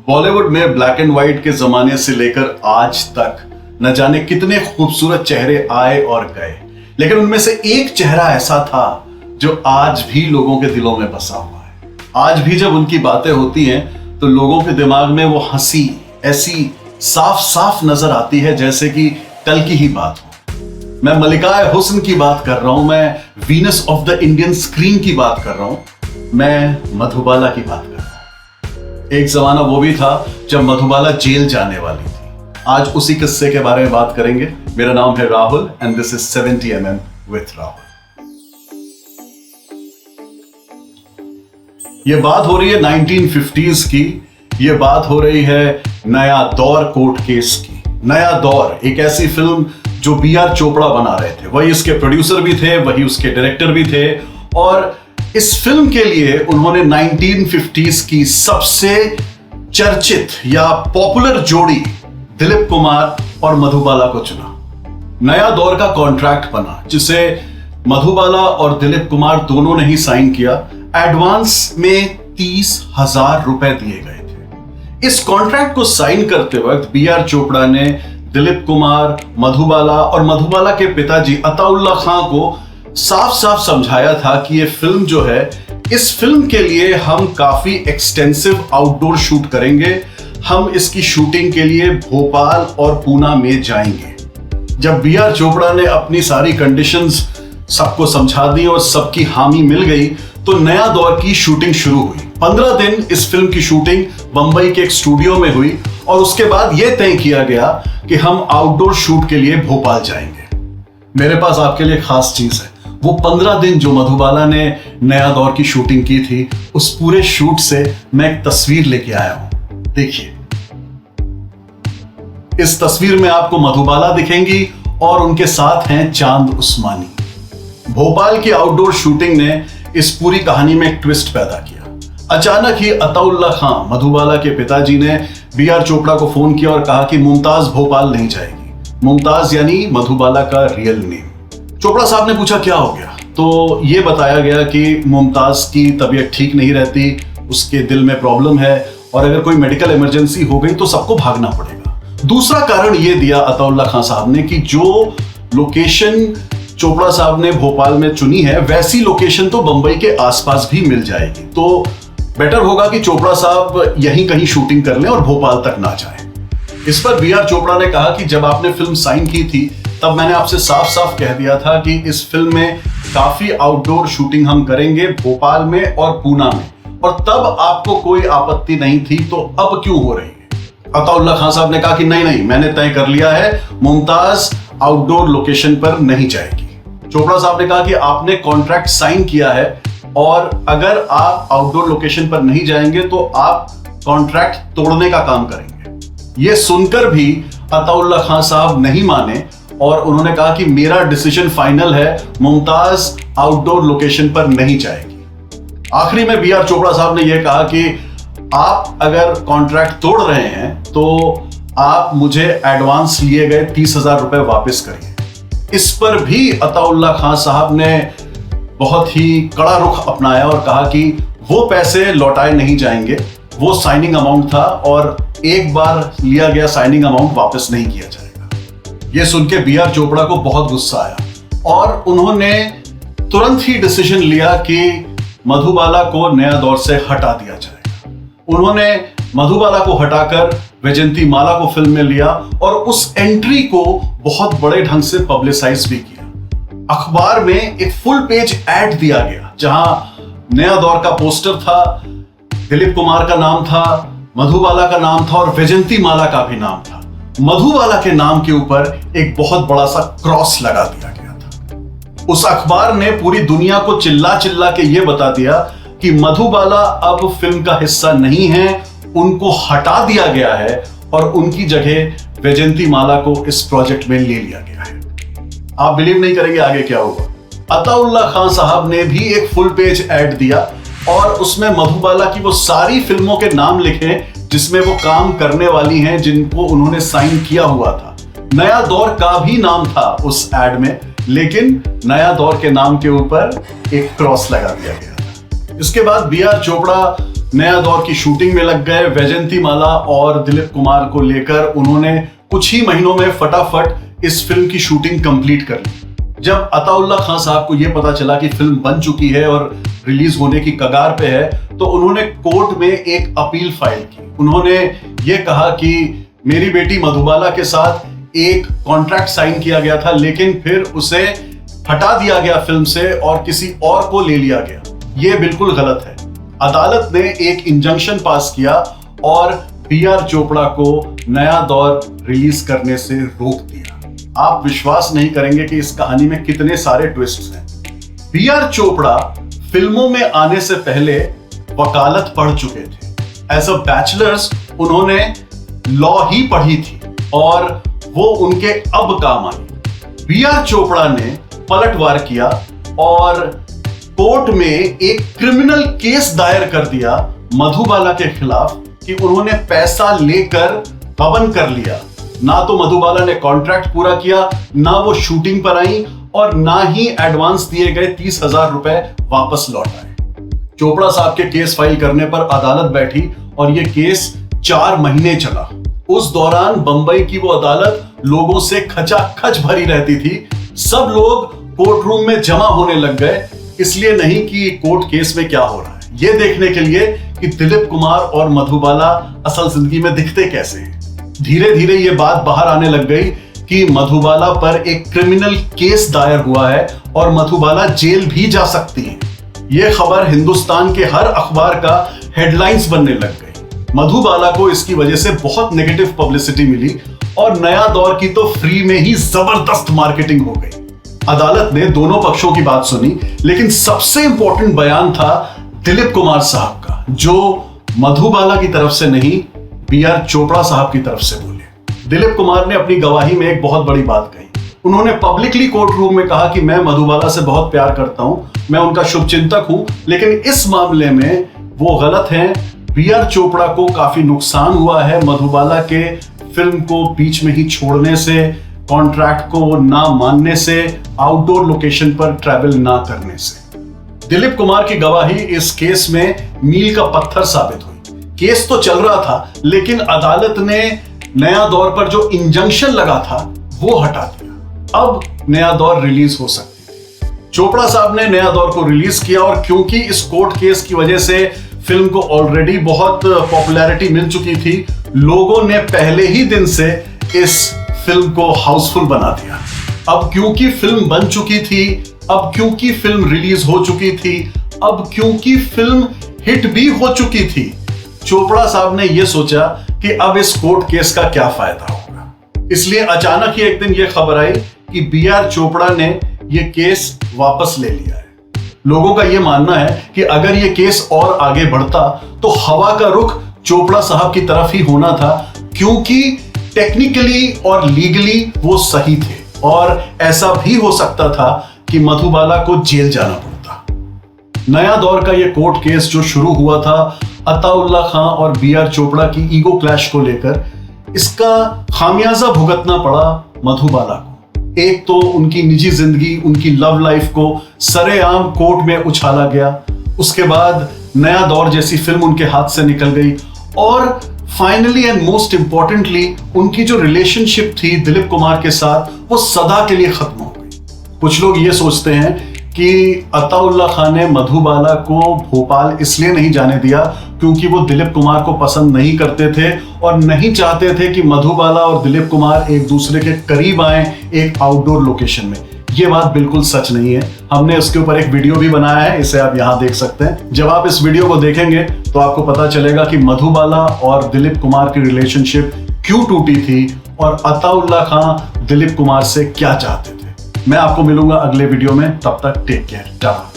बॉलीवुड में black and white के जमाने से लेकर आज तक न जाने कितने खूबसूरत चेहरे आए और गए, लेकिन उनमें से एक चेहरा ऐसा था जो आज भी लोगों के दिलों में बसा हुआ है। आज भी जब उनकी बातें होती हैं तो लोगों के दिमाग में वो हंसी ऐसी साफ साफ नजर आती है जैसे कि कल की ही बात हो। मैं मलिकाए हुस्न की बात कर रहा हूं, मैं Venus of the Indian screen की बात कर रहा हूं, मैं मधुबाला की बात कर रहा हूं। एक जमाना वो भी था जब मधुबाला जेल जाने वाली थी। आज उसी किस्से के बारे में बात करेंगे। मेरा नाम है Rahul and this is 70mm with Rahul. ये बात हो रही है 1950s की, ये बात हो रही है नया दौर कोर्ट केस की। नया दौर एक ऐसी फिल्म जो बी.आर. चोपड़ा बना रहे थे, वही इसके प्रोड्यूसर भी थे, वही उसके डायरेक्टर भी थे, और इस फिल्म के लिए उन्होंने 1950s की सबसे चर्चित या पॉपुलर जोड़ी दिलीप कुमार और मधुबाला को चुना। नया दौर का कॉन्ट्रैक्ट बना जिसे मधुबाला और दिलीप कुमार दोनों ने ही साइन किया। एडवांस में 30,000 रुपए दिए गए थे। इस कॉन्ट्रैक्ट को साइन करते वक्त बी.आर. चोपड़ा ने दिलीप कुमार, मधुबाला और मधुबाला के पिताजी अताउल्ला खां को साफ साफ समझाया था कि ये फिल्म जो है, इस फिल्म के लिए हम काफी एक्सटेंसिव आउटडोर शूट करेंगे। हम इसकी शूटिंग के लिए भोपाल और पूना में जाएंगे। जब बी.आर. चोपड़ा ने अपनी सारी कंडीशंस सबको समझा दी और सबकी हामी मिल गई तो नया दौर की शूटिंग शुरू हुई। 15 दिन इस फिल्म की शूटिंग बंबई के एक स्टूडियो में हुई और उसके बाद यह तय किया गया कि हम आउटडोर शूट के लिए भोपाल जाएंगे। मेरे पास आपके लिए खास चीज है, वो 15 दिन जो मधुबाला ने नया दौर की शूटिंग की थी, उस पूरे शूट से मैं एक तस्वीर लेके आया हूं। देखिए, इस तस्वीर में आपको मधुबाला दिखेंगी और उनके साथ हैं चांद उस्मानी। भोपाल की आउटडोर शूटिंग ने इस पूरी कहानी में एक ट्विस्ट पैदा किया। अचानक ही अताउल्ला खां, मधुबाला के पिताजी, ने बी.आर. चोपड़ा को फोन किया और कहा कि मुमताज भोपाल नहीं जाएगी। मुमताज यानी मधुबाला का रियल नेम। चोपड़ा साहब ने पूछा क्या हो गया, तो यह बताया गया कि मुमताज की तबीयत ठीक नहीं रहती, उसके दिल में प्रॉब्लम है और अगर कोई मेडिकल इमरजेंसी हो गई तो सबको भागना पड़ेगा। दूसरा कारण यह दिया अताउल्ला खां साहब ने कि जो लोकेशन चोपड़ा साहब ने भोपाल में चुनी है वैसी लोकेशन तो बंबई के आसपास भी मिल जाएगी, तो बेटर होगा कि चोपड़ा साहब यहीं कहीं शूटिंग कर लें और भोपाल तक ना जाएं। इस पर बी.आर. चोपड़ा ने कहा कि जब आपने फिल्म साइन की थी तब मैंने आपसे साफ साफ कह दिया था कि इस फिल्म में काफी आउटडोर शूटिंग हम करेंगे भोपाल में और पूना में, और तब आपको कोई आपत्ति नहीं थी, तो अब क्यों हो रही है? अताउल्ला खां साहब ने कहा कि नहीं, मैंने तय कर लिया है, मुमताज आउटडोर लोकेशन पर नहीं जाएगी। चोपड़ा साहब ने कहा कि आपने कॉन्ट्रैक्ट साइन किया है और अगर आप आउटडोर लोकेशन पर नहीं जाएंगे तो आप कॉन्ट्रैक्ट तोड़ने का काम करेंगे। यह सुनकर भी अताउल्ला खां साहब नहीं माने और उन्होंने कहा कि मेरा डिसीजन फाइनल है, मुमताज आउटडोर लोकेशन पर नहीं जाएगी। आखिरी में बी.आर. चोपड़ा साहब ने यह कहा कि आप अगर कॉन्ट्रैक्ट तोड़ रहे हैं तो आप मुझे एडवांस लिए गए 30,000 रुपए वापस करिए। इस पर भी अताउल्ला खां साहब ने बहुत ही कड़ा रुख अपनाया और कहा कि वो पैसे लौटाए नहीं जाएंगे, वो साइनिंग अमाउंट था और एक बार लिया गया साइनिंग अमाउंट वापस नहीं किया जाएगा। ये सुन के बी.आर. चोपड़ा को बहुत गुस्सा आया और उन्होंने तुरंत ही डिसीजन लिया कि मधुबाला को नया दौर से हटा दिया जाएगा। उन्होंने मधुबाला को हटाकर वैजयंती माला को फिल्म में लिया और उस एंट्री को बहुत बड़े ढंग से पब्लिसाइज भी किया। अखबार में एक फुल पेज एड दिया गया जहां नया दौर का पोस्टर था, दिलीप कुमार का नाम था, मधुबाला का नाम था और वैजयंती माला का भी नाम था। मधुबाला के नाम के ऊपर एक बहुत बड़ा सा क्रॉस लगा दिया गया था। उस अखबार ने पूरी दुनिया को चिल्ला चिल्ला के यह बता दिया कि मधुबाला अब फिल्म का हिस्सा नहीं है, उनको हटा दिया गया है और उनकी जगह वैजयंती माला को इस प्रोजेक्ट में ले लिया गया है। आप बिलीव नहीं करेंगे आगे क्या हुआ। अताउल्ला खां साहब ने भी एक फुल पेज ऐड दिया और उसमें मधुबाला की वो सारी फिल्मों के नाम लिखे जिसमें वो काम करने वाली हैं, जिनको उन्होंने साइन किया हुआ था। नया दौर का भी नाम था उस एड में, लेकिन नया दौर के नाम के ऊपर एक क्रॉस लगा दिया गया था। इसके बाद बी.आर. चोपड़ा नया दौर की शूटिंग में लग गए। वैजयंतीमाला और दिलीप कुमार को लेकर उन्होंने कुछ ही महीनों में फटाफट इस फिल्म की शूटिंग कंप्लीट कर ली। जब अताउल्ला खान साहब को यह पता चला कि फिल्म बन चुकी है और रिलीज होने की कगार पे है, तो उन्होंने कोर्ट में एक अपील फाइल की। उन्होंने ये कहा कि मेरी बेटी मधुबाला के साथ एक कॉन्ट्रैक्ट साइन किया गया था, लेकिन फिर उसे हटा दिया गया फिल्म से और किसी और को ले लिया गया। यह बिल्कुल गलत है। अदालत ने एक इंजंक्शन पास किया और बी.आर. चोपड़ा को नया दौर रिलीज करने से रोक दिया। आप विश्वास नहीं करेंगे कि इस कहानी में कितने सारे ट्विस्ट्स हैं। बी.आर. चोपड़ा फिल्मों में आने से पहले वकालत पढ़ चुके थे। एज अ बैचलर्स उन्होंने लॉ ही पढ़ी थी और वो उनके अब काम आई। बी.आर. चोपड़ा ने पलटवार किया और कोर्ट में एक क्रिमिनल केस दायर कर दिया मधुबाला के खिलाफ कि उन्होंने पैसा लेकर गबन कर लिया। ना तो मधुबाला ने कॉन्ट्रैक्ट पूरा किया, ना वो शूटिंग पर आई और ना ही एडवांस दिए गए 30,000 रुपए वापस लौट आए। चोपड़ा साहब के केस फाइल करने पर अदालत बैठी और ये केस 4 महीने चला। उस दौरान बंबई की वो अदालत लोगों से खचाखच भरी रहती थी। सब लोग कोर्ट रूम में जमा होने लग गए, इसलिए नहीं कि कोर्ट केस में क्या हो रहा है, यह देखने के लिए कि दिलीप कुमार और मधुबाला असल जिंदगी में दिखते कैसे हैं। धीरे धीरे यह बात बाहर आने लग गई कि मधुबाला पर एक क्रिमिनल केस दायर हुआ है और मधुबाला जेल भी जा सकती है। यह खबर हिंदुस्तान के हर अखबार का हेडलाइंस बनने लग गई। मधुबाला को इसकी वजह से बहुत नेगेटिव पब्लिसिटी मिली और नया दौर की तो फ्री में ही जबरदस्त मार्केटिंग हो गई। अदालत ने दोनों पक्षों की बात सुनी, लेकिन सबसे इंपॉर्टेंट बयान था दिलीप कुमार साहब का, जो मधुबाला की तरफ से नहीं, बी.आर. चोपड़ा साहब की तरफ से बोले। दिलीप कुमार ने अपनी गवाही में एक बहुत बड़ी बात कही। उन्होंने पब्लिकली कोर्ट रूम में कहा कि मैं मधुबाला से बहुत प्यार करता हूं, मैं उनका शुभचिंतक हूं, लेकिन इस मामले में वो गलत हैं। बी.आर. चोपड़ा को काफी नुकसान हुआ है मधुबाला के फिल्म को बीच में ही छोड़ने से, कॉन्ट्रैक्ट को ना मानने से, आउटडोर लोकेशन पर ट्रैवल ना करने से। दिलीप कुमार की गवाही इस केस में मील का पत्थर साबित हुई। केस तो चल रहा था, लेकिन अदालत ने नया दौर पर जो इंजंक्शन लगा था वो हटा दिया। अब नया दौर रिलीज हो सकती थी। चोपड़ा साहब ने नया दौर को रिलीज किया और क्योंकि इस कोर्ट केस की वजह से फिल्म को ऑलरेडी बहुत पॉपुलैरिटी मिल चुकी थी, लोगों ने पहले ही दिन से इस फिल्म को हाउसफुल बना दिया। अब क्योंकि फिल्म बन चुकी थी, अब क्योंकि फिल्म रिलीज हो चुकी थी, अब क्योंकि फिल्म हिट भी हो चुकी थी, चोपड़ा साहब ने यह सोचा कि अब इस कोर्ट केस का क्या फायदा होगा। इसलिए अचानक ही एक दिन यह खबर आई कि बी.आर. चोपड़ा ने यह केस वापस ले लिया है। लोगों का यह मानना है कि अगर यह केस और आगे बढ़ता तो हवा का रुख चोपड़ा साहब की तरफ ही होना था, क्योंकि टेक्निकली और लीगली वो सही थे और ऐसा भी हो सकता था कि मधुबाला को जेल जाना पड़ता। नया दौर का ये कोर्ट केस जो शुरू हुआ था अताउल्ला खान और बी.आर. चोपड़ा की ईगो क्लैश को लेकर, इसका खामियाजा भुगतना पड़ा मधुबाला को। एक तो उनकी निजी जिंदगी, उनकी लव लाइफ को सरेआम कोर्ट में उछाला गया। उसके बाद नया दौर जैसी फिल्म उनके हाथ से निकल गई और फाइनली एंड मोस्ट इंपॉर्टेंटली उनकी जो रिलेशनशिप थी दिलीप कुमार के साथ, वो सदा के लिए खत्म हो गई। कुछ लोग ये सोचते हैं कि अताउल्ला खान ने मधुबाला को भोपाल इसलिए नहीं जाने दिया क्योंकि वो दिलीप कुमार को पसंद नहीं करते थे और नहीं चाहते थे कि मधुबाला और दिलीप कुमार एक दूसरे के करीब आए एक आउटडोर लोकेशन में। ये बात बिल्कुल सच नहीं है। हमने उसके ऊपर एक वीडियो भी बनाया है, इसे आप यहां देख सकते हैं। जब आप इस वीडियो को देखेंगे तो आपको पता चलेगा कि मधुबाला और दिलीप कुमार की रिलेशनशिप क्यों टूटी थी और अताउल्ला खान दिलीप कुमार से क्या चाहते थे। मैं आपको मिलूंगा अगले वीडियो में, तब तक टेक केयर, टाटा।